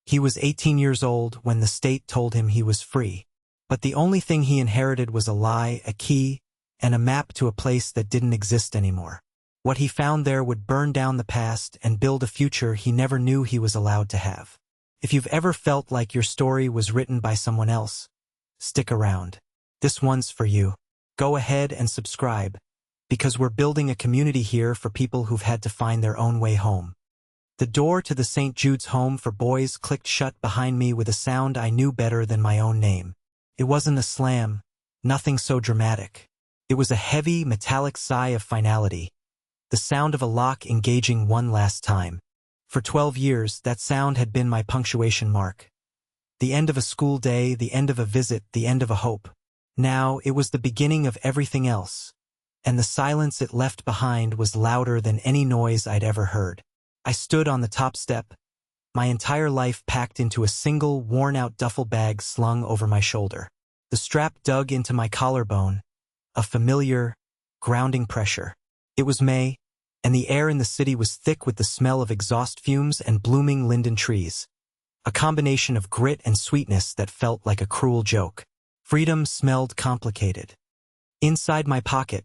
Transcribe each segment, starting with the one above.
He was 18 years old when the state told him he was free. But the only thing he inherited was a lie, a key, and a map to a place that didn't exist anymore. What he found there would burn down the past and build a future he never knew he was allowed to have. If you've ever felt like your story was written by someone else, stick around. This one's for you. Go ahead and subscribe, because we're building a community here for people who've had to find their own way home. The door to the St. Jude's home for boys clicked shut behind me with a sound I knew better than my own name. It wasn't a slam, nothing so dramatic. It was a heavy, metallic sigh of finality, the sound of a lock engaging one last time. For 12 years, that sound had been my punctuation mark. The end of a school day, the end of a visit, the end of a hope. Now, it was the beginning of everything else, and the silence it left behind was louder than any noise I'd ever heard. I stood on the top step, my entire life packed into a single, worn-out duffel bag slung over my shoulder. The strap dug into my collarbone, a familiar, grounding pressure. It was May, and the air in the city was thick with the smell of exhaust fumes and blooming linden trees, a combination of grit and sweetness that felt like a cruel joke. Freedom smelled complicated. Inside my pocket,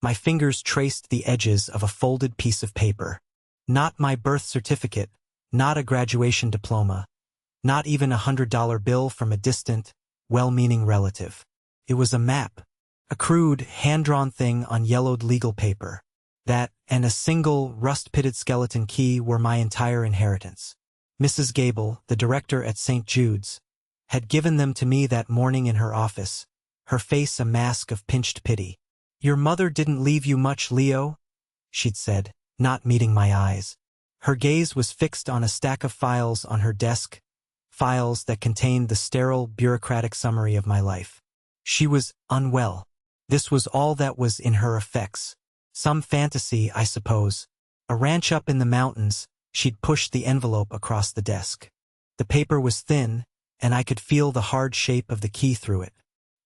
my fingers traced the edges of a folded piece of paper. Not my birth certificate, not a graduation diploma, not even $100 bill from a distant, well-meaning relative. It was a map, a crude, hand-drawn thing on yellowed legal paper. That, and a single, rust-pitted skeleton key were my entire inheritance. Mrs. Gable, the director at St. Jude's, had given them to me that morning in her office, her face a mask of pinched pity. "Your mother didn't leave you much, Leo," she'd said, not meeting my eyes. Her gaze was fixed on a stack of files on her desk, files that contained the sterile, bureaucratic summary of my life. She was unwell. This was all that was in her effects. Some fantasy, I suppose. A ranch up in the mountains. She'd pushed the envelope across the desk. The paper was thin, and I could feel the hard shape of the key through it.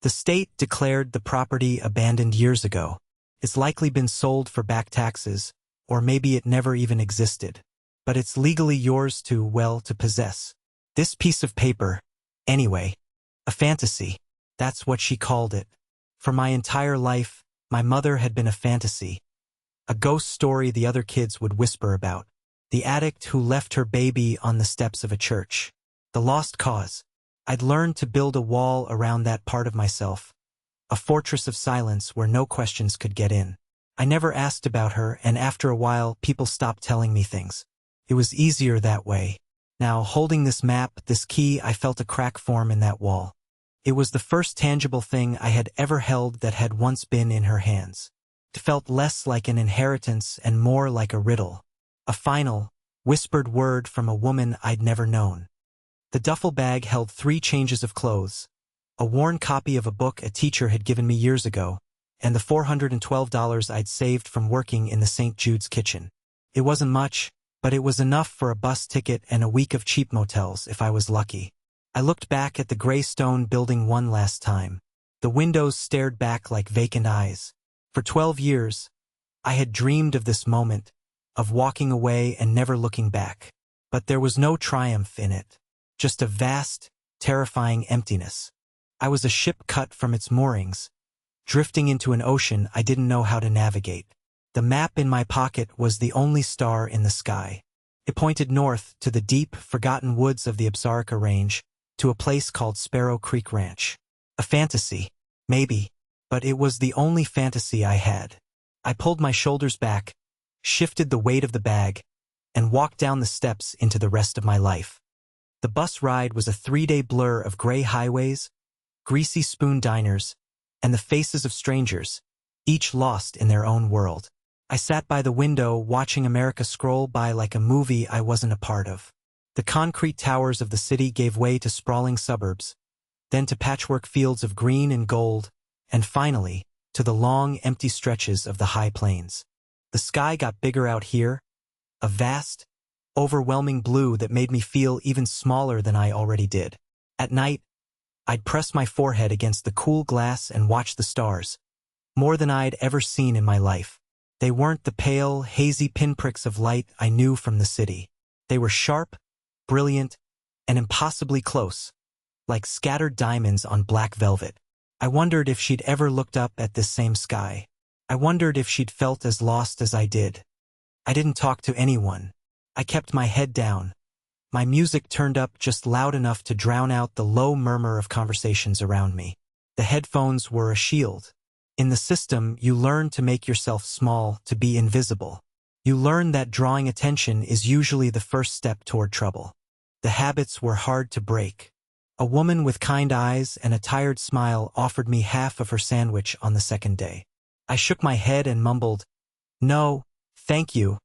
The state declared the property abandoned years ago. It's likely been sold for back taxes, or maybe it never even existed. But it's legally yours to possess. This piece of paper, anyway, a fantasy. That's what she called it. For my entire life, my mother had been a fantasy. A ghost story the other kids would whisper about. The addict who left her baby on the steps of a church. The lost cause. I'd learned to build a wall around that part of myself. A fortress of silence where no questions could get in. I never asked about her, and after a while, people stopped telling me things. It was easier that way. Now, holding this map, this key, I felt a crack form in that wall. It was the first tangible thing I had ever held that had once been in her hands. It felt less like an inheritance and more like a riddle. A final, whispered word from a woman I'd never known. The duffel bag held 3 changes of clothes, a worn copy of a book a teacher had given me years ago, and the $412 I'd saved from working in the St. Jude's kitchen. It wasn't much, but it was enough for a bus ticket and a week of cheap motels if I was lucky. I looked back at the gray stone building one last time. The windows stared back like vacant eyes. For 12 years, I had dreamed of this moment, of walking away and never looking back. But there was no triumph in it, just a vast, terrifying emptiness. I was a ship cut from its moorings, drifting into an ocean I didn't know how to navigate. The map in my pocket was the only star in the sky. It pointed north to the deep, forgotten woods of the Absarica Range, to a place called Sparrow Creek Ranch. A fantasy, maybe, but it was the only fantasy I had. I pulled my shoulders back, shifted the weight of the bag, and walked down the steps into the rest of my life. The bus ride was a 3-day blur of gray highways, greasy spoon diners, and the faces of strangers, each lost in their own world. I sat by the window watching America scroll by like a movie I wasn't a part of. The concrete towers of the city gave way to sprawling suburbs, then to patchwork fields of green and gold, and finally, to the long, empty stretches of the high plains. The sky got bigger out here, a vast, overwhelming blue that made me feel even smaller than I already did. At night, I'd press my forehead against the cool glass and watch the stars, more than I'd ever seen in my life. They weren't the pale, hazy pinpricks of light I knew from the city. They were sharp, brilliant, and impossibly close, like scattered diamonds on black velvet. I wondered if she'd ever looked up at this same sky. I wondered if she'd felt as lost as I did. I didn't talk to anyone. I kept my head down. My music turned up just loud enough to drown out the low murmur of conversations around me. The headphones were a shield. In the system, you learn to make yourself small, to be invisible. You learn that drawing attention is usually the first step toward trouble. The habits were hard to break. A woman with kind eyes and a tired smile offered me half of her sandwich on the second day. I shook my head and mumbled, "No, thank you,"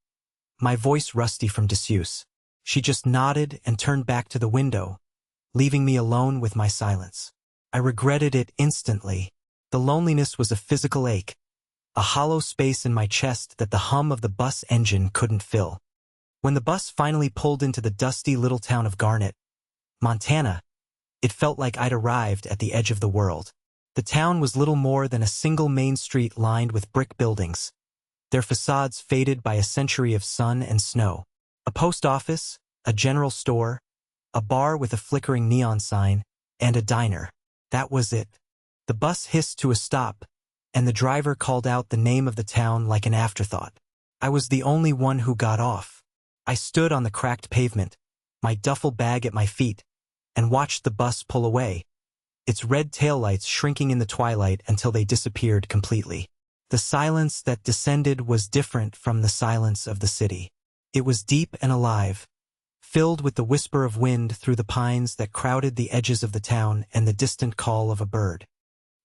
my voice rusty from disuse. She just nodded and turned back to the window, leaving me alone with my silence. I regretted it instantly. The loneliness was a physical ache, a hollow space in my chest that the hum of the bus engine couldn't fill. When the bus finally pulled into the dusty little town of Garnet, Montana, it felt like I'd arrived at the edge of the world. The town was little more than a single main street lined with brick buildings, their facades faded by a century of sun and snow. A post office, a general store, a bar with a flickering neon sign, and a diner. That was it. The bus hissed to a stop, and the driver called out the name of the town like an afterthought. I was the only one who got off. I stood on the cracked pavement, my duffel bag at my feet, and watched the bus pull away, its red taillights shrinking in the twilight until they disappeared completely. The silence that descended was different from the silence of the city. It was deep and alive, filled with the whisper of wind through the pines that crowded the edges of the town and the distant call of a bird.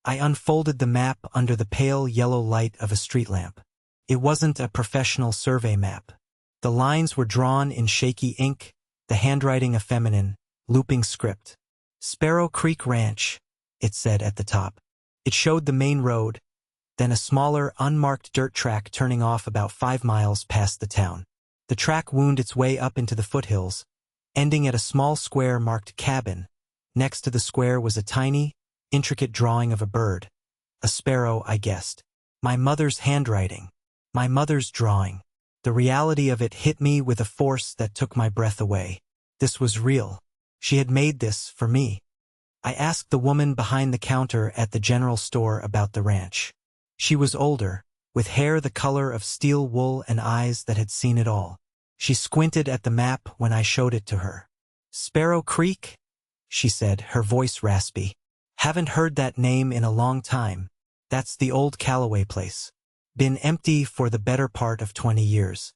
I unfolded the map under the pale yellow light of a street lamp. It wasn't a professional survey map. The lines were drawn in shaky ink, the handwriting a feminine, looping script. Sparrow Creek Ranch, it said at the top. It showed the main road, then a smaller, unmarked dirt track turning off about 5 miles past the town. The track wound its way up into the foothills, ending at a small square marked cabin. Next to the square was a tiny, intricate drawing of a bird. A sparrow, I guessed. My mother's handwriting. My mother's drawing. The reality of it hit me with a force that took my breath away. This was real. She had made this for me. I asked the woman behind the counter at the general store about the ranch. She was older, with hair the color of steel wool and eyes that had seen it all. She squinted at the map when I showed it to her. "Sparrow Creek?" she said, her voice raspy. "Haven't heard that name in a long time. That's the old Callaway place. Been empty for the better part of 20 years.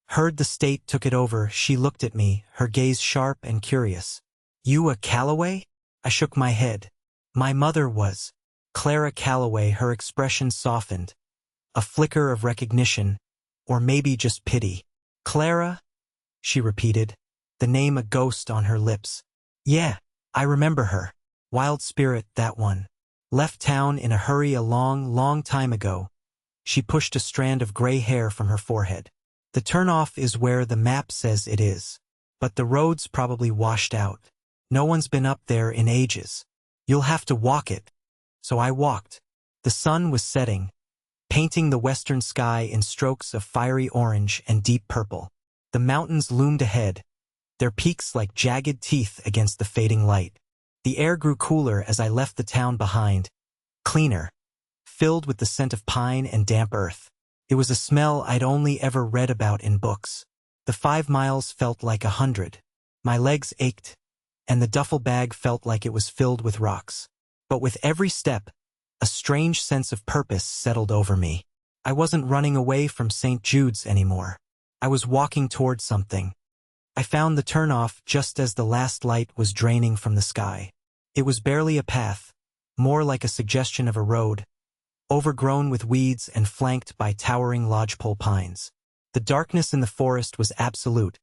Heard the state took it over." She looked at me, her gaze sharp and curious. "You a Callaway?" I shook my head. "My mother was Clara Callaway." Her expression softened, a flicker of recognition, or maybe just pity. "Clara?" she repeated, the name a ghost on her lips. "Yeah, I remember her. Wild spirit, that one. Left town in a hurry a long, long time ago." She pushed a strand of gray hair from her forehead. "The turnoff is where the map says it is. But the road's probably washed out. No one's been up there in ages. You'll have to walk it." So I walked. The sun was setting, painting the western sky in strokes of fiery orange and deep purple. The mountains loomed ahead, their peaks like jagged teeth against the fading light. The air grew cooler as I left the town behind, cleaner, filled with the scent of pine and damp earth. It was a smell I'd only ever read about in books. The 5 miles felt like 100. My legs ached, and the duffel bag felt like it was filled with rocks. But with every step, a strange sense of purpose settled over me. I wasn't running away from St. Jude's anymore. I was walking toward something. I found the turnoff just as the last light was draining from the sky. It was barely a path, more like a suggestion of a road, overgrown with weeds and flanked by towering lodgepole pines. The darkness in the forest was absolute,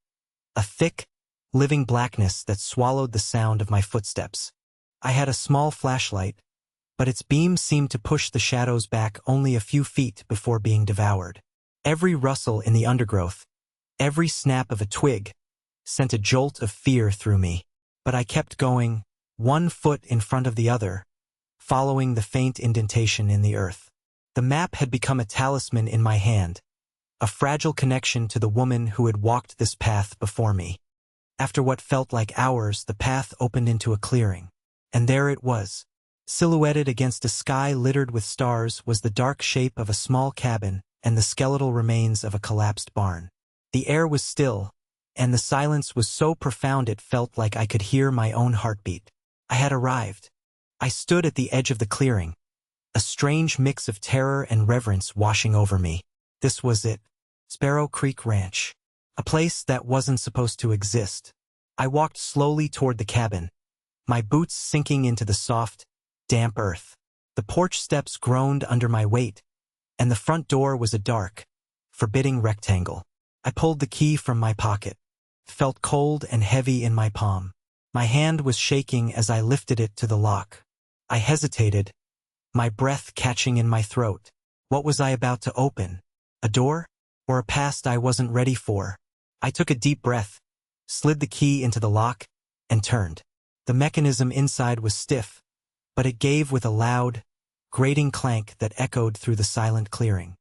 a thick, living blackness that swallowed the sound of my footsteps. I had a small flashlight, but its beam seemed to push the shadows back only a few feet before being devoured. Every rustle in the undergrowth, every snap of a twig, sent a jolt of fear through me. But I kept going, one foot in front of the other, following the faint indentation in the earth. The map had become a talisman in my hand, a fragile connection to the woman who had walked this path before me. After what felt like hours, the path opened into a clearing. And there it was. Silhouetted against a sky littered with stars was the dark shape of a small cabin and the skeletal remains of a collapsed barn. The air was still, and the silence was so profound it felt like I could hear my own heartbeat. I had arrived. I stood at the edge of the clearing, a strange mix of terror and reverence washing over me. This was it. Sparrow Creek Ranch. A place that wasn't supposed to exist. I walked slowly toward the cabin, my boots sinking into the soft, damp earth. The porch steps groaned under my weight, and the front door was a dark, forbidding rectangle. I pulled the key from my pocket. It felt cold and heavy in my palm. My hand was shaking as I lifted it to the lock. I hesitated, my breath catching in my throat. What was I about to open? A door? Or a past I wasn't ready for? I took a deep breath, slid the key into the lock, and turned. The mechanism inside was stiff, but it gave with a loud, grating clank that echoed through the silent clearing.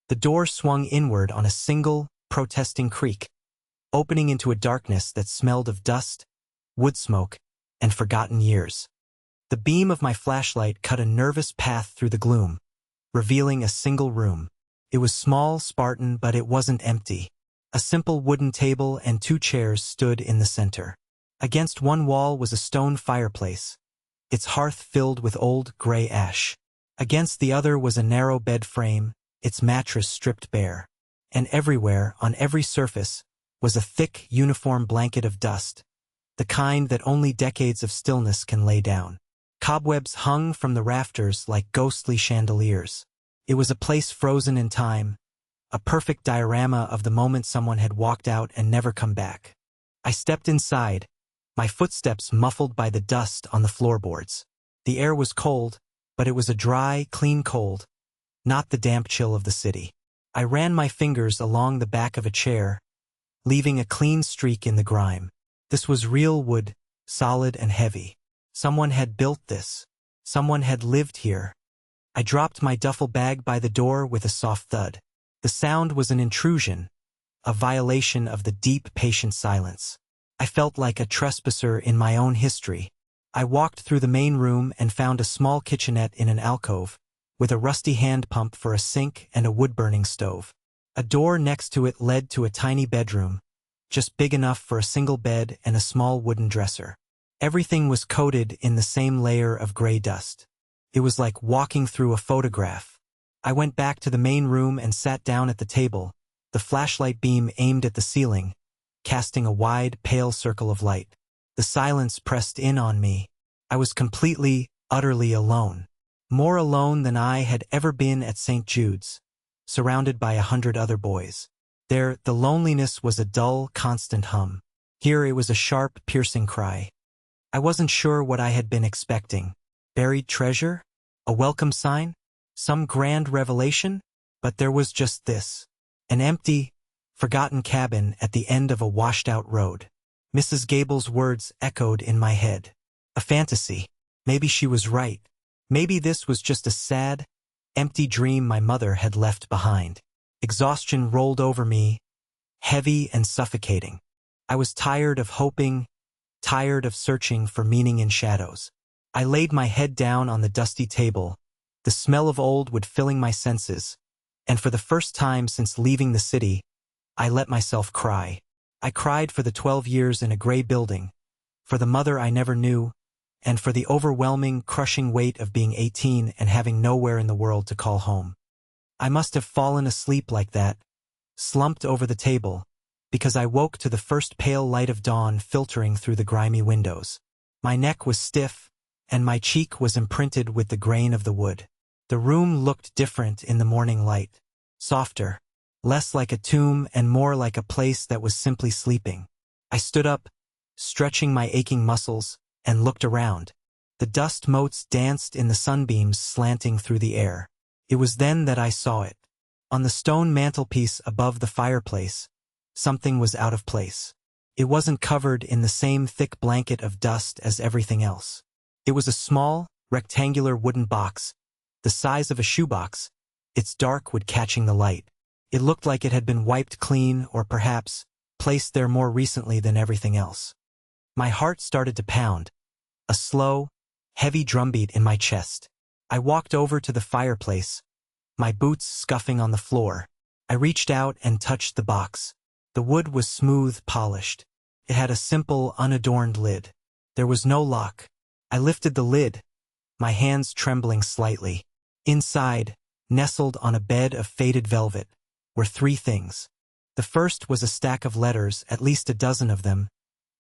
The door swung inward on a single, protesting creak, opening into a darkness that smelled of dust, wood smoke, and forgotten years. The beam of my flashlight cut a nervous path through the gloom, revealing a single room. It was small, Spartan, but it wasn't empty. A simple wooden table and 2 chairs stood in the center. Against one wall was a stone fireplace, its hearth filled with old, gray ash. Against the other was a narrow bed frame, its mattress stripped bare. And everywhere, on every surface, was a thick, uniform blanket of dust, the kind that only decades of stillness can lay down. Cobwebs hung from the rafters like ghostly chandeliers. It was a place frozen in time, a perfect diorama of the moment someone had walked out and never come back. I stepped inside, my footsteps muffled by the dust on the floorboards. The air was cold, but it was a dry, clean cold, not the damp chill of the city. I ran my fingers along the back of a chair, leaving a clean streak in the grime. This was real wood, solid and heavy. Someone had built this. Someone had lived here. I dropped my duffel bag by the door with a soft thud. The sound was an intrusion, a violation of the deep, patient silence. I felt like a trespasser in my own history. I walked through the main room and found a small kitchenette in an alcove, with a rusty hand pump for a sink and a wood-burning stove. A door next to it led to a tiny bedroom, just big enough for a single bed and a small wooden dresser. Everything was coated in the same layer of gray dust. It was like walking through a photograph. I went back to the main room and sat down at the table, the flashlight beam aimed at the ceiling, casting a wide, pale circle of light. The silence pressed in on me. I was completely, utterly alone. More alone than I had ever been at St. Jude's, surrounded by 100 other boys. There, the loneliness was a dull, constant hum. Here it was a sharp, piercing cry. I wasn't sure what I had been expecting. Buried treasure? A welcome sign? Some grand revelation? But there was just this. An empty, forgotten cabin at the end of a washed-out road. Mrs. Gable's words echoed in my head. A fantasy. Maybe she was right. Maybe this was just a sad, empty dream my mother had left behind. Exhaustion rolled over me, heavy and suffocating. I was tired of hoping, tired of searching for meaning in shadows. I laid my head down on the dusty table, the smell of old wood filling my senses, and for the first time since leaving the city, I let myself cry. I cried for the 12 years in a gray building, for the mother I never knew, and for the overwhelming, crushing weight of being 18 and having nowhere in the world to call home. I must have fallen asleep like that, slumped over the table, because I woke to the first pale light of dawn filtering through the grimy windows. My neck was stiff, and my cheek was imprinted with the grain of the wood. The room looked different in the morning light, softer, less like a tomb and more like a place that was simply sleeping. I stood up, stretching my aching muscles, and looked around. The dust motes danced in the sunbeams slanting through the air. It was then that I saw it. On the stone mantelpiece above the fireplace, something was out of place. It wasn't covered in the same thick blanket of dust as everything else. It was a small, rectangular wooden box, the size of a shoebox, its dark wood catching the light. It looked like it had been wiped clean or perhaps placed there more recently than everything else. My heart started to pound, a slow, heavy drumbeat in my chest. I walked over to the fireplace, my boots scuffing on the floor. I reached out and touched the box. The wood was smooth, polished. It had a simple, unadorned lid. There was no lock. I lifted the lid, my hands trembling slightly. Inside, nestled on a bed of faded velvet, were three things. The first was a stack of letters, at least a dozen of them,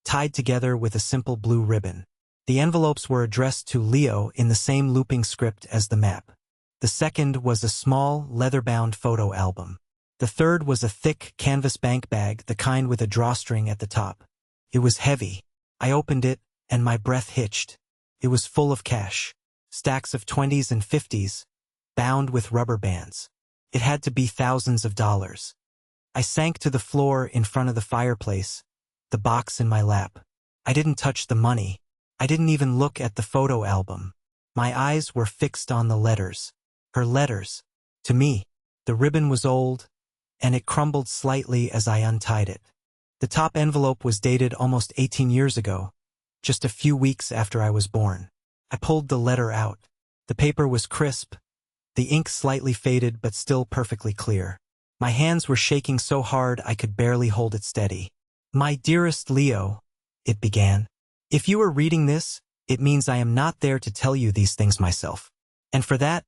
tied together with a simple blue ribbon. The envelopes were addressed to Leo in the same looping script as the map. The second was a small, leather-bound photo album. The third was a thick canvas bank bag, the kind with a drawstring at the top. It was heavy. I opened it, and my breath hitched. It was full of cash. Stacks of 20s and 50s, bound with rubber bands. It had to be thousands of dollars. I sank to the floor in front of the fireplace, the box in my lap. I didn't touch the money. I didn't even look at the photo album. My eyes were fixed on the letters. Her letters. To me. The ribbon was old, and it crumbled slightly as I untied it. The top envelope was dated almost 18 years ago, just a few weeks after I was born. I pulled the letter out. The paper was crisp, the ink slightly faded but still perfectly clear. My hands were shaking so hard I could barely hold it steady. "My dearest Leo," it began. "If you are reading this, it means I am not there to tell you these things myself. And for that,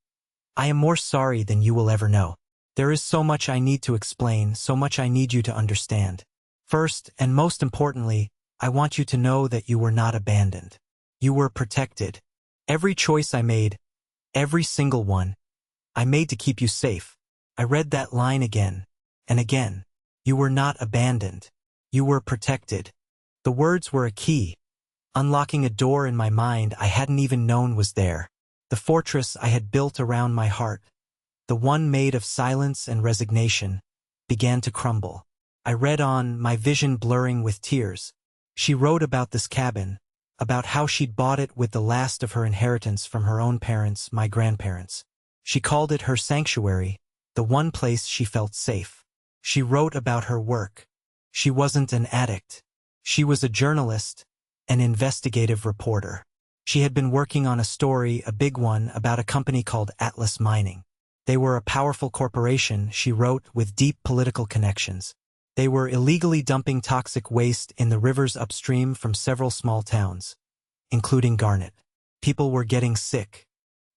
I am more sorry than you will ever know. There is so much I need to explain, so much I need you to understand. First, and most importantly, I want you to know that you were not abandoned. You were protected. Every choice I made, every single one, I made to keep you safe." I read that line again and again. You were not abandoned. You were protected. The words were a key, unlocking a door in my mind I hadn't even known was there. The fortress I had built around my heart, the one made of silence and resignation, began to crumble. I read on, my vision blurring with tears. She wrote about this cabin, about how she'd bought it with the last of her inheritance from her own parents, my grandparents. She called it her sanctuary, the one place she felt safe. She wrote about her work. She wasn't an addict. She was a journalist, an investigative reporter. She had been working on a story, a big one, about a company called Atlas Mining. They were a powerful corporation, she wrote, with deep political connections. They were illegally dumping toxic waste in the rivers upstream from several small towns, including Garnet. People were getting sick.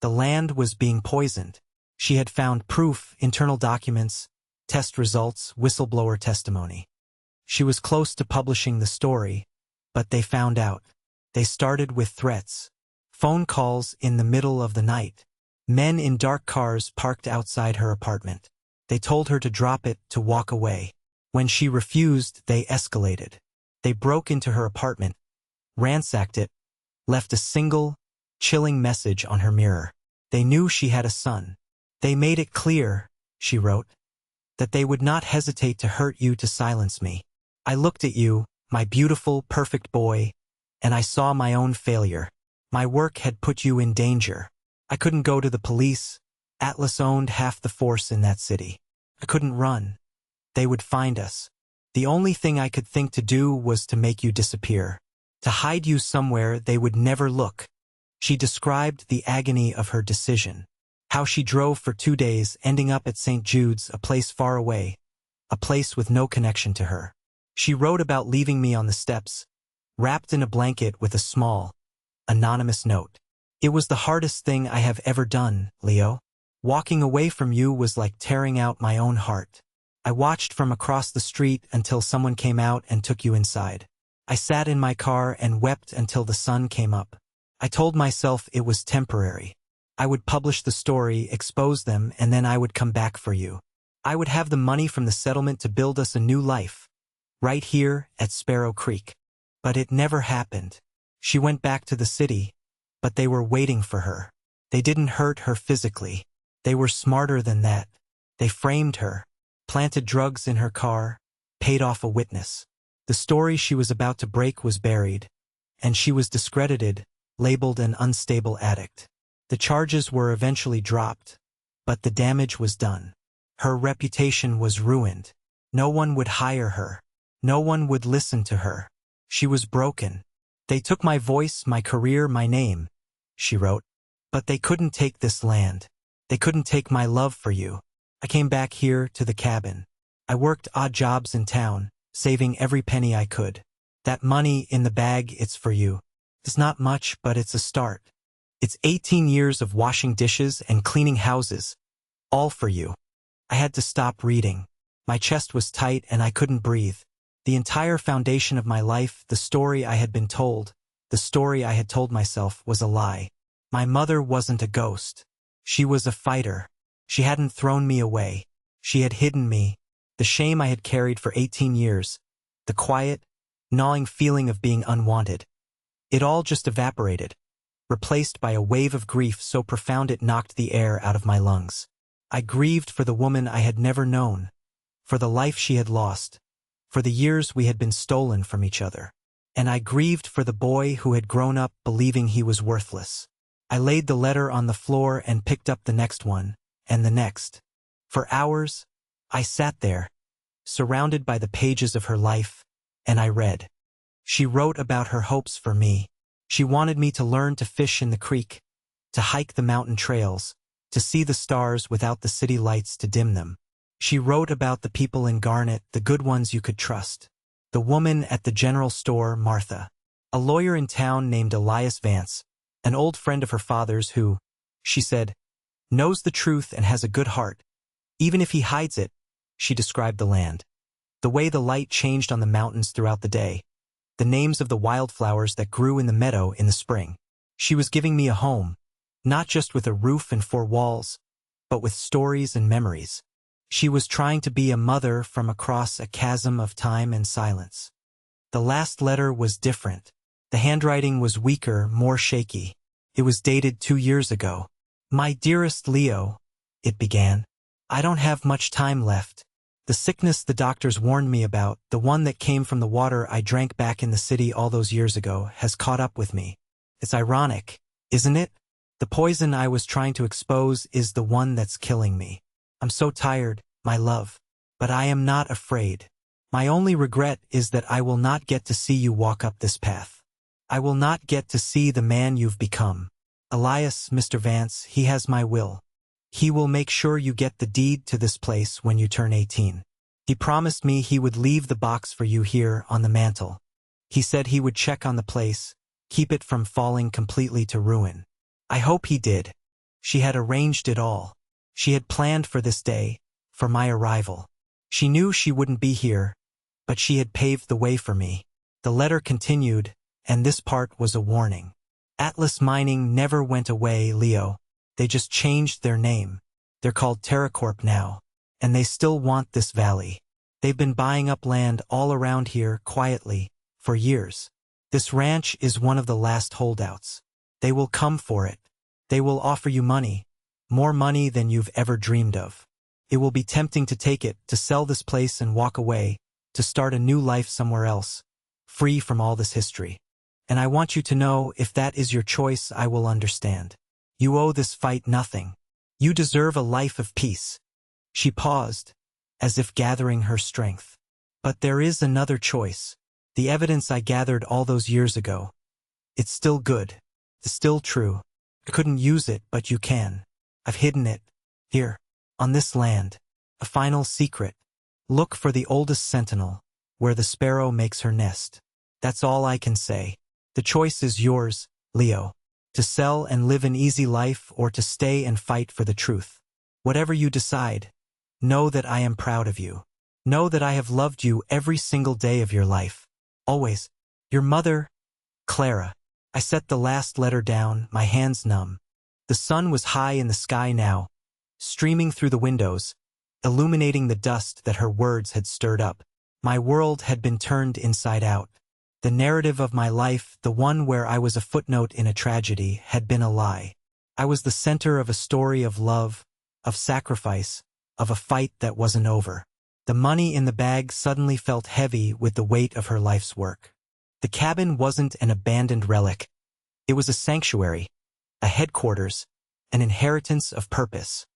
The land was being poisoned. She had found proof, internal documents, test results, whistleblower testimony. She was close to publishing the story, but they found out. They started with threats. Phone calls in the middle of the night. Men in dark cars parked outside her apartment. They told her to drop it, to walk away. When she refused, they escalated. They broke into her apartment, ransacked it, left a single, chilling message on her mirror. They knew she had a son. "They made it clear," she wrote, "that they would not hesitate to hurt you, to silence me. I looked at you, my beautiful, perfect boy, and I saw my own failure. My work had put you in danger. I couldn't go to the police. Atlas owned half the force in that city. I couldn't run. They would find us. The only thing I could think to do was to make you disappear, to hide you somewhere they would never look." She described the agony of her decision, how she drove for 2 days, ending up at St. Jude's, a place far away, a place with no connection to her. She wrote about leaving me on the steps, wrapped in a blanket with a small, anonymous note. "It was the hardest thing I have ever done, Leo. Walking away from you was like tearing out my own heart. I watched from across the street until someone came out and took you inside. I sat in my car and wept until the sun came up. I told myself it was temporary. I would publish the story, expose them, and then I would come back for you. I would have the money from the settlement to build us a new life, right here at Sparrow Creek. But it never happened. She went back to the city, but they were waiting for her. They didn't hurt her physically. They were smarter than that. They framed her, planted drugs in her car, paid off a witness. The story she was about to break was buried, and she was discredited, labeled an unstable addict. The charges were eventually dropped, but the damage was done. Her reputation was ruined. No one would hire her. No one would listen to her. She was broken. They took my voice, my career, my name, she wrote. But they couldn't take this land. They couldn't take my love for you. I came back here to the cabin. I worked odd jobs in town, saving every penny I could. That money in the bag, it's for you. It's not much, but it's a start. It's 18 years of washing dishes and cleaning houses. All for you. I had to stop reading. My chest was tight and I couldn't breathe. The entire foundation of my life, the story I had been told, the story I had told myself, was a lie. My mother wasn't a ghost. She was a fighter. She hadn't thrown me away. She had hidden me. The shame I had carried for 18 years. The quiet, gnawing feeling of being unwanted. It all just evaporated, replaced by a wave of grief so profound it knocked the air out of my lungs. I grieved for the woman I had never known, for the life she had lost, for the years we had been stolen from each other. And I grieved for the boy who had grown up believing he was worthless. I laid the letter on the floor and picked up the next one, and the next. For hours, I sat there, surrounded by the pages of her life, and I read. She wrote about her hopes for me. She wanted me to learn to fish in the creek, to hike the mountain trails, to see the stars without the city lights to dim them. She wrote about the people in Garnet, the good ones you could trust. The woman at the general store, Martha. A lawyer in town named Elias Vance, an old friend of her father's who, she said, knows the truth and has a good heart. Even if he hides it, she described the land. The way the light changed on the mountains throughout the day. The names of the wildflowers that grew in the meadow in the spring. She was giving me a home, not just with a roof and four walls, but with stories and memories. She was trying to be a mother from across a chasm of time and silence. The last letter was different. The handwriting was weaker, more shaky. It was dated 2 years ago. My dearest Leo, it began. I don't have much time left. The sickness the doctors warned me about, the one that came from the water I drank back in the city all those years ago, has caught up with me. It's ironic, isn't it? The poison I was trying to expose is the one that's killing me. I'm so tired, my love. But I am not afraid. My only regret is that I will not get to see you walk up this path. I will not get to see the man you've become. Elias, Mr. Vance, he has my will. He will make sure you get the deed to this place when you turn 18. He promised me he would leave the box for you here on the mantel. He said he would check on the place, keep it from falling completely to ruin. I hope he did. She had arranged it all. She had planned for this day, for my arrival. She knew she wouldn't be here, but she had paved the way for me. The letter continued, and this part was a warning. Atlas Mining never went away, Leo. They just changed their name. They're called TerraCorp now, and they still want this valley. They've been buying up land all around here quietly for years. This ranch is one of the last holdouts. They will come for it. They will offer you money, more money than you've ever dreamed of. It will be tempting to take it, to sell this place and walk away, to start a new life somewhere else, free from all this history. And I want you to know, if that is your choice, I will understand. You owe this fight nothing. You deserve a life of peace. She paused, as if gathering her strength. But there is another choice. The evidence I gathered all those years ago. It's still good. It's still true. I couldn't use it, but you can. I've hidden it. Here. On this land. A final secret. Look for the oldest sentinel, where the sparrow makes her nest. That's all I can say. The choice is yours, Leo. To sell and live an easy life, or to stay and fight for the truth. Whatever you decide, know that I am proud of you. Know that I have loved you every single day of your life. Always. Your mother, Clara. I set the last letter down, my hands numb. The sun was high in the sky now, streaming through the windows, illuminating the dust that her words had stirred up. My world had been turned inside out. The narrative of my life, the one where I was a footnote in a tragedy, had been a lie. I was the center of a story of love, of sacrifice, of a fight that wasn't over. The money in the bag suddenly felt heavy with the weight of her life's work. The cabin wasn't an abandoned relic. It was a sanctuary, a headquarters, an inheritance of purpose.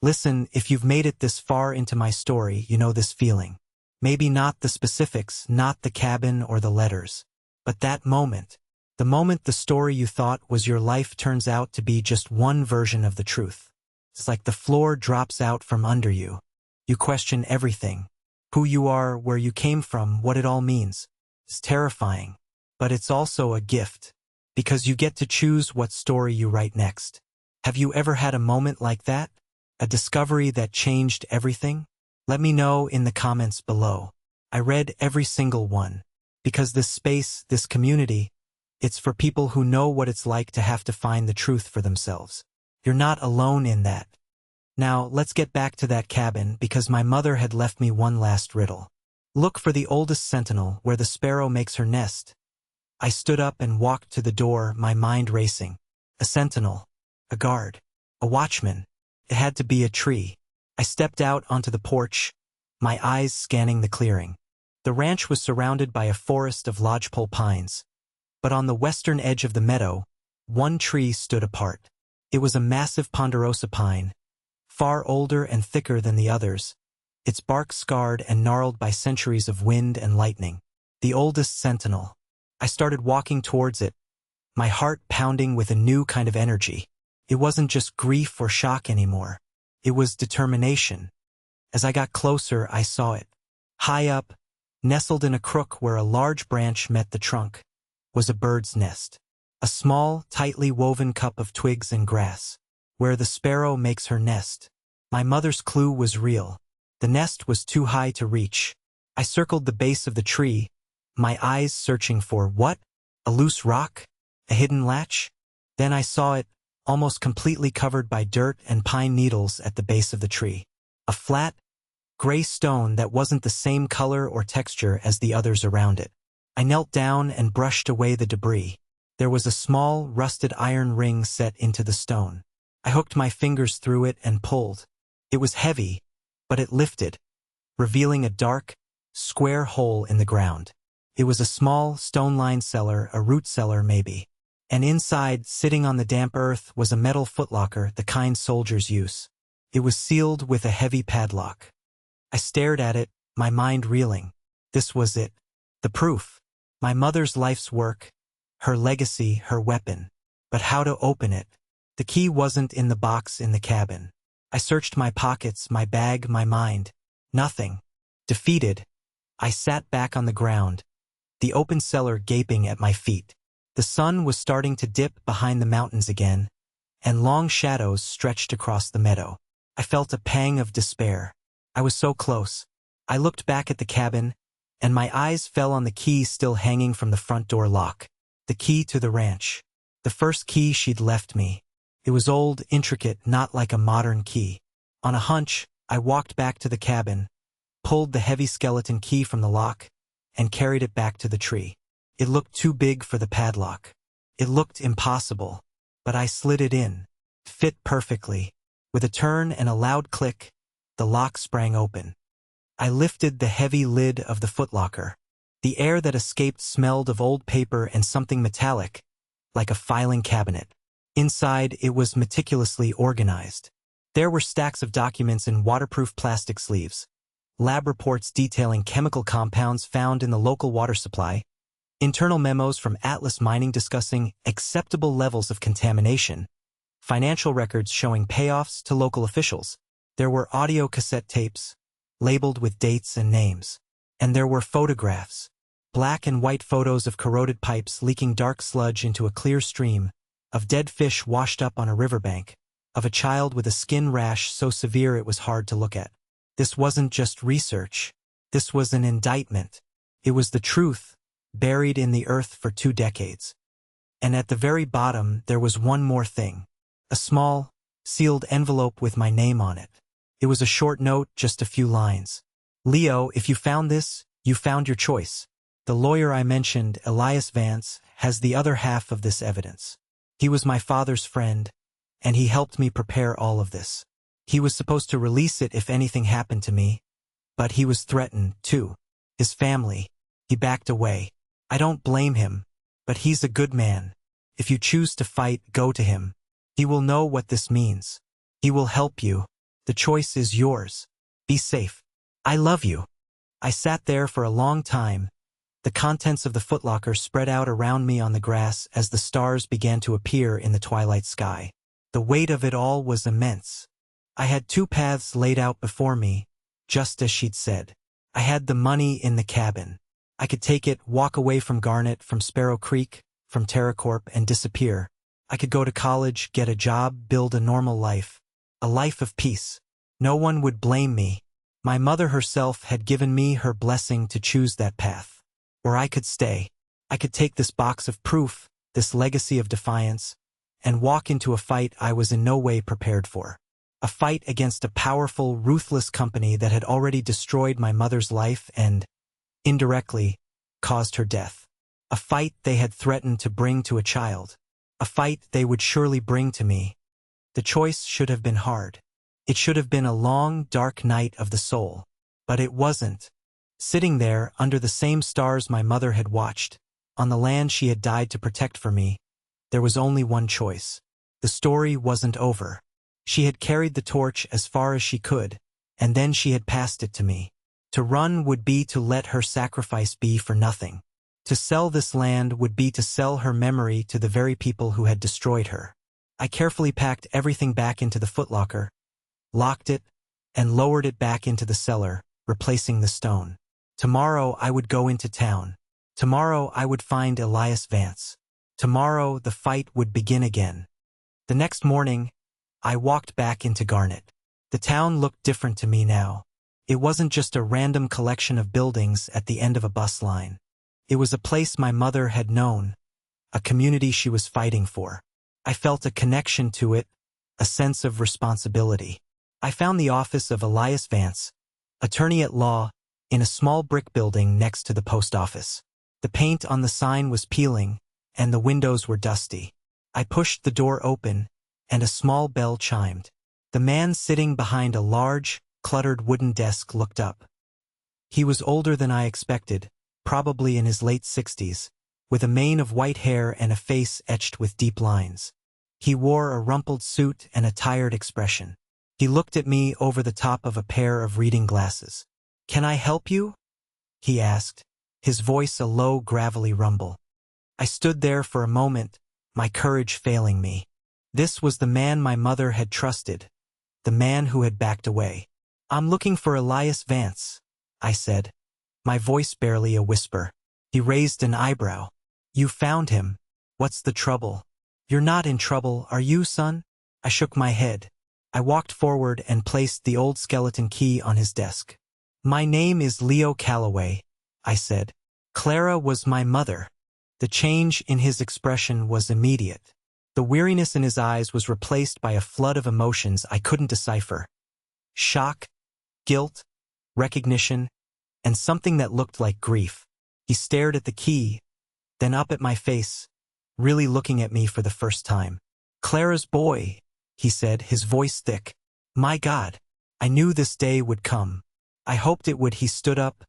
Listen, if you've made it this far into my story, you know this feeling. Maybe not the specifics, not the cabin or the letters. But that moment, the moment the story you thought was your life turns out to be just one version of the truth. It's like the floor drops out from under you. You question everything. Who you are, where you came from, what it all means. It's terrifying. But it's also a gift. Because you get to choose what story you write next. Have you ever had a moment like that? A discovery that changed everything? Let me know in the comments below. I read every single one. Because this space, this community, it's for people who know what it's like to have to find the truth for themselves. You're not alone in that. Now, let's get back to that cabin because my mother had left me one last riddle. Look for the oldest sentinel where the sparrow makes her nest. I stood up and walked to the door, my mind racing. A sentinel. A guard. A watchman. It had to be a tree. I stepped out onto the porch, my eyes scanning the clearing. The ranch was surrounded by a forest of lodgepole pines. But on the western edge of the meadow, one tree stood apart. It was a massive ponderosa pine, far older and thicker than the others, its bark scarred and gnarled by centuries of wind and lightning. The oldest sentinel. I started walking towards it, my heart pounding with a new kind of energy. It wasn't just grief or shock anymore. It was determination. As I got closer, I saw it. High up, nestled in a crook where a large branch met the trunk, was a bird's nest. A small, tightly woven cup of twigs and grass, where the sparrow makes her nest. My mother's clue was real. The nest was too high to reach. I circled the base of the tree, my eyes searching for what? A loose rock? A hidden latch? Then I saw it, almost completely covered by dirt and pine needles at the base of the tree. A flat, gray stone that wasn't the same color or texture as the others around it. I knelt down and brushed away the debris. There was a small, rusted iron ring set into the stone. I hooked my fingers through it and pulled. It was heavy, but it lifted, revealing a dark, square hole in the ground. It was a small, stone-lined cellar, a root cellar maybe. And inside, sitting on the damp earth, was a metal footlocker, the kind soldiers use. It was sealed with a heavy padlock. I stared at it, my mind reeling. This was it. The proof. My mother's life's work. Her legacy, her weapon. But how to open it? The key wasn't in the box in the cabin. I searched my pockets, my bag, my mind. Nothing. Defeated, I sat back on the ground, the open cellar gaping at my feet. The sun was starting to dip behind the mountains again, and long shadows stretched across the meadow. I felt a pang of despair. I was so close. I looked back at the cabin, and my eyes fell on the key still hanging from the front door lock. The key to the ranch. The first key she'd left me. It was old, intricate, not like a modern key. On a hunch, I walked back to the cabin, pulled the heavy skeleton key from the lock, and carried it back to the tree. It looked too big for the padlock. It looked impossible, but I slid it in. Fit perfectly. With a turn and a loud click, the lock sprang open. I lifted the heavy lid of the footlocker. The air that escaped smelled of old paper and something metallic, like a filing cabinet. Inside, it was meticulously organized. There were stacks of documents in waterproof plastic sleeves, lab reports detailing chemical compounds found in the local water supply, internal memos from Atlas Mining discussing acceptable levels of contamination, financial records showing payoffs to local officials. There were audio cassette tapes, labeled with dates and names. And there were photographs, black and white photos of corroded pipes leaking dark sludge into a clear stream, of dead fish washed up on a riverbank, of a child with a skin rash so severe it was hard to look at. This wasn't just research. This was an indictment. It was the truth, buried in the earth for 2 decades. And at the very bottom, there was one more thing. A small, sealed envelope with my name on it. It was a short note, just a few lines. Leo, if you found this, you found your choice. The lawyer I mentioned, Elias Vance, has the other half of this evidence. He was my father's friend, and he helped me prepare all of this. He was supposed to release it if anything happened to me, but he was threatened, too. His family. He backed away. I don't blame him, but he's a good man. If you choose to fight, go to him. He will know what this means. He will help you. The choice is yours. Be safe. I love you. I sat there for a long time, the contents of the footlocker spread out around me on the grass as the stars began to appear in the twilight sky. The weight of it all was immense. I had two paths laid out before me, just as she'd said. I had the money in the cabin. I could take it, walk away from Garnet, from Sparrow Creek, from TerraCorp, and disappear. I could go to college, get a job, build a normal life. A life of peace. No one would blame me. My mother herself had given me her blessing to choose that path. Or I could stay. I could take this box of proof, this legacy of defiance, and walk into a fight I was in no way prepared for. A fight against a powerful, ruthless company that had already destroyed my mother's life and, indirectly, caused her death. A fight they had threatened to bring to a child. A fight they would surely bring to me. The choice should have been hard. It should have been a long, dark night of the soul. But it wasn't. Sitting there, under the same stars my mother had watched, on the land she had died to protect for me, there was only one choice. The story wasn't over. She had carried the torch as far as she could, and then she had passed it to me. To run would be to let her sacrifice be for nothing. To sell this land would be to sell her memory to the very people who had destroyed her. I carefully packed everything back into the footlocker, locked it, and lowered it back into the cellar, replacing the stone. Tomorrow I would go into town. Tomorrow I would find Elias Vance. Tomorrow the fight would begin again. The next morning, I walked back into Garnet. The town looked different to me now. It wasn't just a random collection of buildings at the end of a bus line. It was a place my mother had known, a community she was fighting for. I felt a connection to it, a sense of responsibility. I found the office of Elias Vance, attorney at law, in a small brick building next to the post office. The paint on the sign was peeling, and the windows were dusty. I pushed the door open, and a small bell chimed. The man sitting behind a large, cluttered wooden desk looked up. He was older than I expected, probably in his late 60s, with a mane of white hair and a face etched with deep lines. He wore a rumpled suit and a tired expression. He looked at me over the top of a pair of reading glasses. "Can I help you?" he asked, his voice a low, gravelly rumble. I stood there for a moment, my courage failing me. This was the man my mother had trusted, the man who had backed away. "I'm looking for Elias Vance," I said, my voice barely a whisper. He raised an eyebrow. "You found him. What's the trouble?" "You're not in trouble, are you, son?" I shook my head. I walked forward and placed the old skeleton key on his desk. "My name is Leo Calloway," I said. "Clara was my mother." The change in his expression was immediate. The weariness in his eyes was replaced by a flood of emotions I couldn't decipher. Shock, guilt, recognition, and something that looked like grief. He stared at the key, then up at my face, really looking at me for the first time. "Clara's boy," he said, his voice thick. My God, I knew this day would come. I hoped it would. He stood up,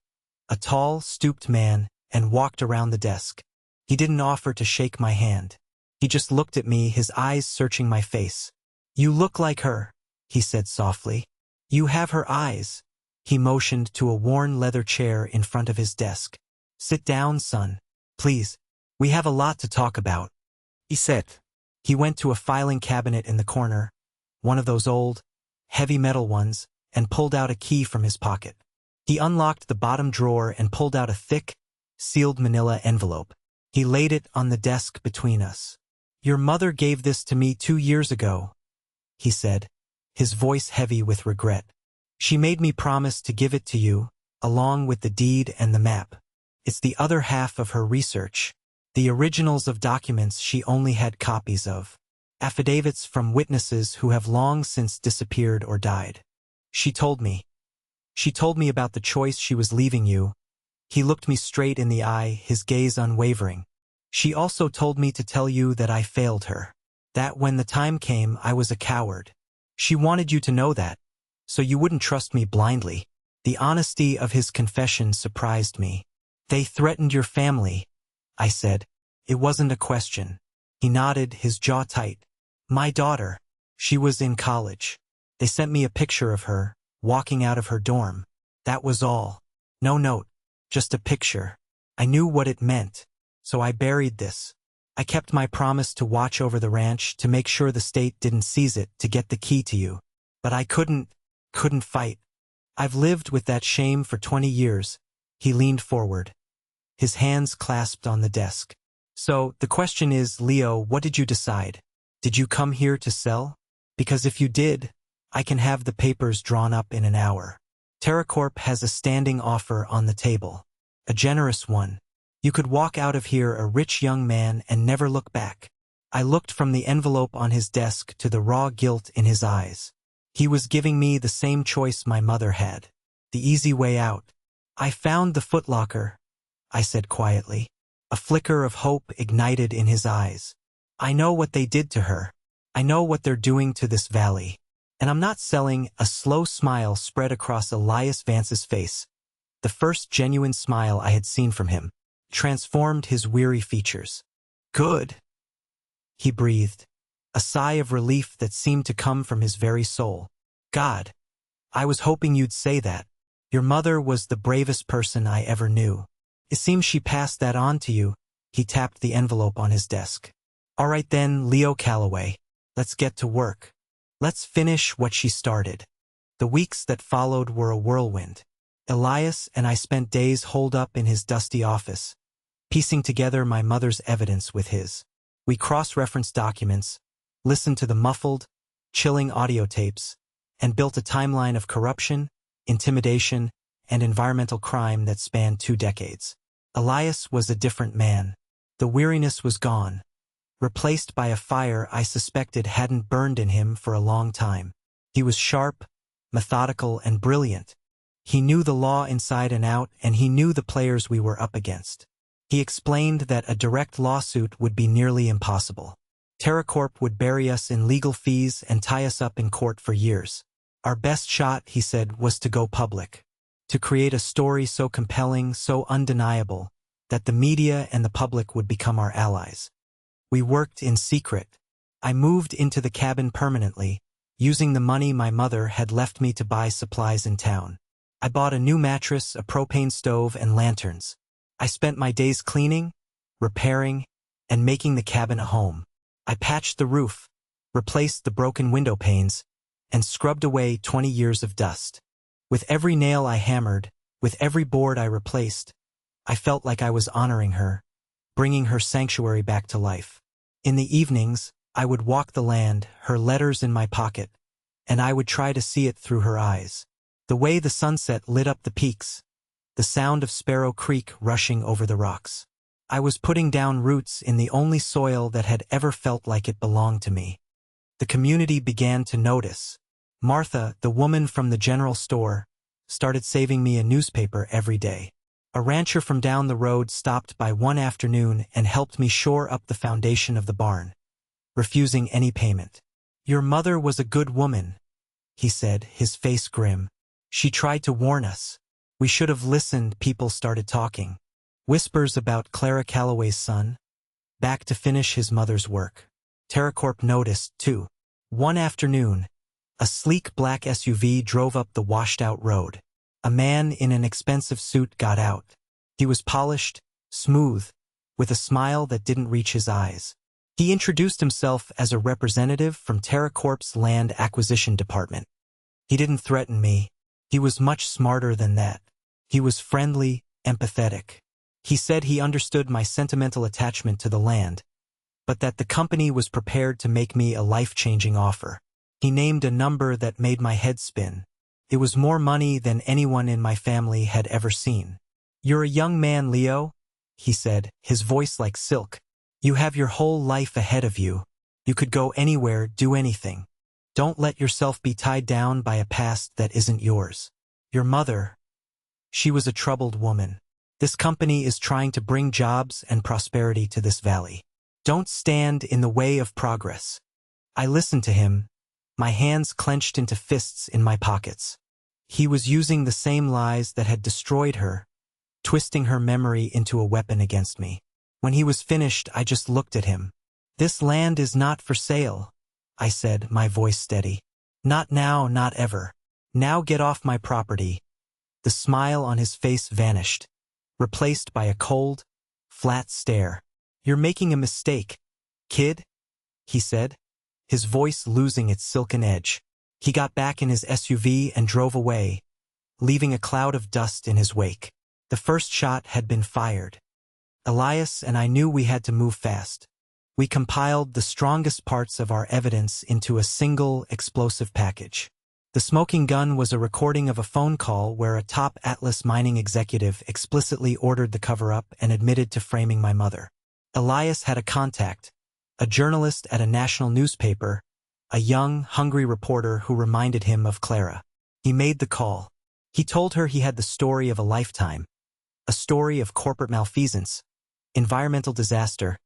a tall, stooped man, and walked around the desk. He didn't offer to shake my hand. He just looked at me, his eyes searching my face. "You look like her," he said softly. "You have her eyes." He motioned to a worn leather chair in front of his desk. "Sit down, son. Please. We have a lot to talk about," he said. He went to a filing cabinet in the corner, one of those old, heavy metal ones, and pulled out a key from his pocket. He unlocked the bottom drawer and pulled out a thick, sealed manila envelope. He laid it on the desk between us. "Your mother gave this to me 2 years ago," he said, his voice heavy with regret. "She made me promise to give it to you, along with the deed and the map. It's the other half of her research. The originals of documents she only had copies of. Affidavits from witnesses who have long since disappeared or died. She told me. She told me about the choice she was leaving you." He looked me straight in the eye, his gaze unwavering. "She also told me to tell you that I failed her. That when the time came, I was a coward. She wanted you to know that, so you wouldn't trust me blindly." The honesty of his confession surprised me. "They threatened your family," I said. It wasn't a question. He nodded, his jaw tight. "My daughter. She was in college. They sent me a picture of her, walking out of her dorm. That was all." No note, just a picture. I knew what it meant, so I buried this. I kept my promise to watch over the ranch, to make sure the state didn't seize it, to get the key to you. But I couldn't fight. I've lived with that shame for 20 years. He leaned forward, his hands clasped on the desk. So, the question is, Leo, what did you decide? Did you come here to sell? Because if you did, I can have the papers drawn up in an hour. TerraCorp has a standing offer on the table. A generous one. You could walk out of here a rich young man and never look back. I looked from the envelope on his desk to the raw guilt in his eyes. He was giving me the same choice my mother had. The easy way out. I found the footlocker, I said quietly. A flicker of hope ignited in his eyes. I know what they did to her. I know what they're doing to this valley. And I'm not selling. A slow smile spread across Elias Vance's face. The first genuine smile I had seen from him. Transformed his weary features. Good, he breathed, a sigh of relief that seemed to come from his very soul. God, I was hoping you'd say that. Your mother was the bravest person I ever knew. It seems she passed that on to you. He tapped the envelope on his desk. All right then, Leo Calloway, let's get to work. Let's finish what she started. The weeks that followed were a whirlwind. Elias and I spent days holed up in his dusty office, piecing together my mother's evidence with his. We cross-referenced documents, listened to the muffled, chilling audio tapes, and built a timeline of corruption, intimidation, and environmental crime that spanned 2 decades. Elias was a different man. The weariness was gone, replaced by a fire I suspected hadn't burned in him for a long time. He was sharp, methodical, and brilliant. He knew the law inside and out, and he knew the players we were up against. He explained that a direct lawsuit would be nearly impossible. TerraCorp would bury us in legal fees and tie us up in court for years. Our best shot, he said, was to go public. To create a story so compelling, so undeniable, that the media and the public would become our allies. We worked in secret. I moved into the cabin permanently, using the money my mother had left me to buy supplies in town. I bought a new mattress, a propane stove, and lanterns. I spent my days cleaning, repairing, and making the cabin a home. I patched the roof, replaced the broken window panes, and scrubbed away 20 years of dust. With every nail I hammered, with every board I replaced, I felt like I was honoring her, bringing her sanctuary back to life. In the evenings, I would walk the land, her letters in my pocket, and I would try to see it through her eyes. The way the sunset lit up the peaks, the sound of Sparrow Creek rushing over the rocks. I was putting down roots in the only soil that had ever felt like it belonged to me. The community began to notice. Martha, the woman from the general store, started saving me a newspaper every day. A rancher from down the road stopped by one afternoon and helped me shore up the foundation of the barn, refusing any payment. Your mother was a good woman, he said, his face grim. She tried to warn us. We should have listened. People started talking. Whispers about Clara Calloway's son, back to finish his mother's work. TerraCorp noticed, too. One afternoon, a sleek black SUV drove up the washed-out road. A man in an expensive suit got out. He was polished, smooth, with a smile that didn't reach his eyes. He introduced himself as a representative from TerraCorp's land acquisition department. He didn't threaten me. He was much smarter than that. He was friendly, empathetic. He said he understood my sentimental attachment to the land, but that the company was prepared to make me a life-changing offer. He named a number that made my head spin. It was more money than anyone in my family had ever seen. You're a young man, Leo, he said, his voice like silk. You have your whole life ahead of you. You could go anywhere, do anything. Don't let yourself be tied down by a past that isn't yours. Your mother, she was a troubled woman. This company is trying to bring jobs and prosperity to this valley. Don't stand in the way of progress. I listened to him, my hands clenched into fists in my pockets. He was using the same lies that had destroyed her, twisting her memory into a weapon against me. When he was finished, I just looked at him. This land is not for sale, I said, my voice steady. Not now, not ever. Now get off my property. The smile on his face vanished, replaced by a cold, flat stare. "You're making a mistake, kid," he said, his voice losing its silken edge. He got back in his SUV and drove away, leaving a cloud of dust in his wake. The first shot had been fired. Elias and I knew we had to move fast. We compiled the strongest parts of our evidence into a single explosive package. The smoking gun was a recording of a phone call where a top Atlas mining executive explicitly ordered the cover-up and admitted to framing my mother. Elias had a contact, a journalist at a national newspaper, a young, hungry reporter who reminded him of Clara. He made the call. He told her he had the story of a lifetime, a story of corporate malfeasance, environmental disaster,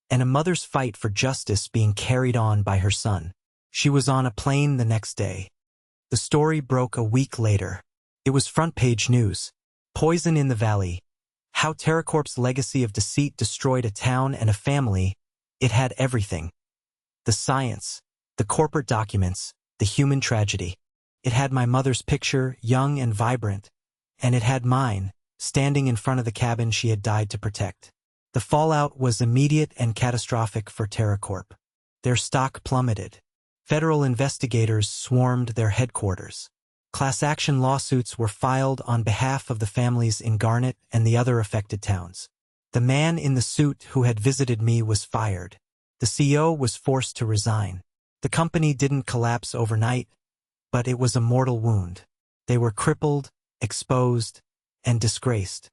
and a mother's fight for justice being carried on by her son. She was on a plane the next day. The story broke a week later. It was front-page news. Poison in the Valley. How TerraCorp's legacy of deceit destroyed a town and a family. It had everything. The science, the corporate documents, the human tragedy. It had my mother's picture, young and vibrant, and it had mine, standing in front of the cabin she had died to protect. The fallout was immediate and catastrophic for TerraCorp. Their stock plummeted. Federal investigators swarmed their headquarters. Class action lawsuits were filed on behalf of the families in Garnet and the other affected towns. The man in the suit who had visited me was fired. The CEO was forced to resign. The company didn't collapse overnight, but it was a mortal wound. They were crippled, exposed, and disgraced.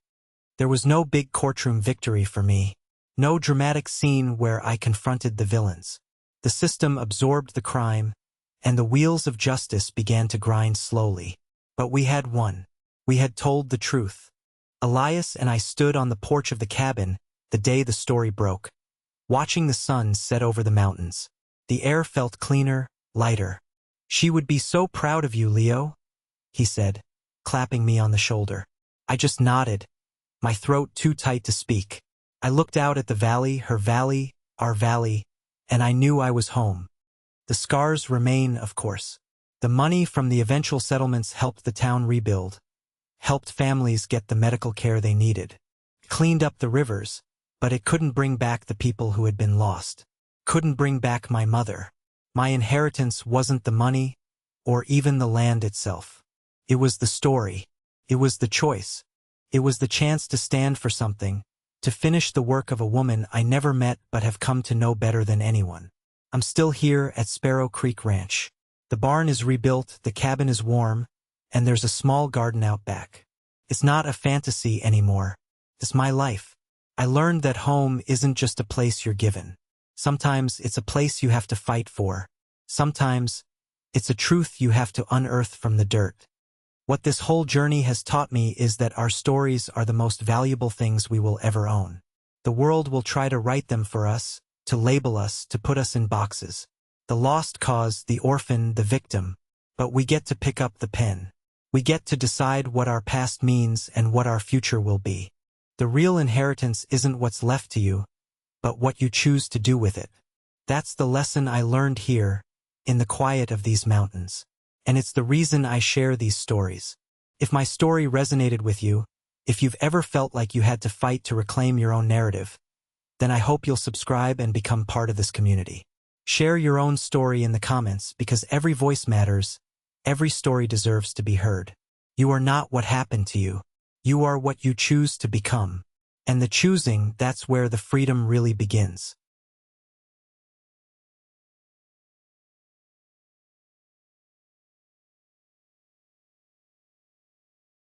There was no big courtroom victory for me. No dramatic scene where I confronted the villains. The system absorbed the crime, and the wheels of justice began to grind slowly. But we had won. We had told the truth. Elias and I stood on the porch of the cabin the day the story broke, watching the sun set over the mountains. The air felt cleaner, lighter. "She would be so proud of you, Leo," he said, clapping me on the shoulder. I just nodded, my throat too tight to speak. I looked out at the valley, her valley, our valley, and I knew I was home. The scars remain, of course. The money from the eventual settlements helped the town rebuild, helped families get the medical care they needed, cleaned up the rivers, but it couldn't bring back the people who had been lost. Couldn't bring back my mother. My inheritance wasn't the money, or even the land itself. It was the story. It was the choice. It was the chance to stand for something, to finish the work of a woman I never met but have come to know better than anyone. I'm still here at Sparrow Creek Ranch. The barn is rebuilt, the cabin is warm, and there's a small garden out back. It's not a fantasy anymore. It's my life. I learned that home isn't just a place you're given. Sometimes it's a place you have to fight for. Sometimes it's a truth you have to unearth from the dirt. What this whole journey has taught me is that our stories are the most valuable things we will ever own. The world will try to write them for us, to label us, to put us in boxes. The lost cause, the orphan, the victim. But we get to pick up the pen. We get to decide what our past means and what our future will be. The real inheritance isn't what's left to you, but what you choose to do with it. That's the lesson I learned here, in the quiet of these mountains. And it's the reason I share these stories. If my story resonated with you, if you've ever felt like you had to fight to reclaim your own narrative, then I hope you'll subscribe and become part of this community. Share your own story in the comments because every voice matters, every story deserves to be heard. You are not what happened to you. You are what you choose to become. And the choosing, that's where the freedom really begins.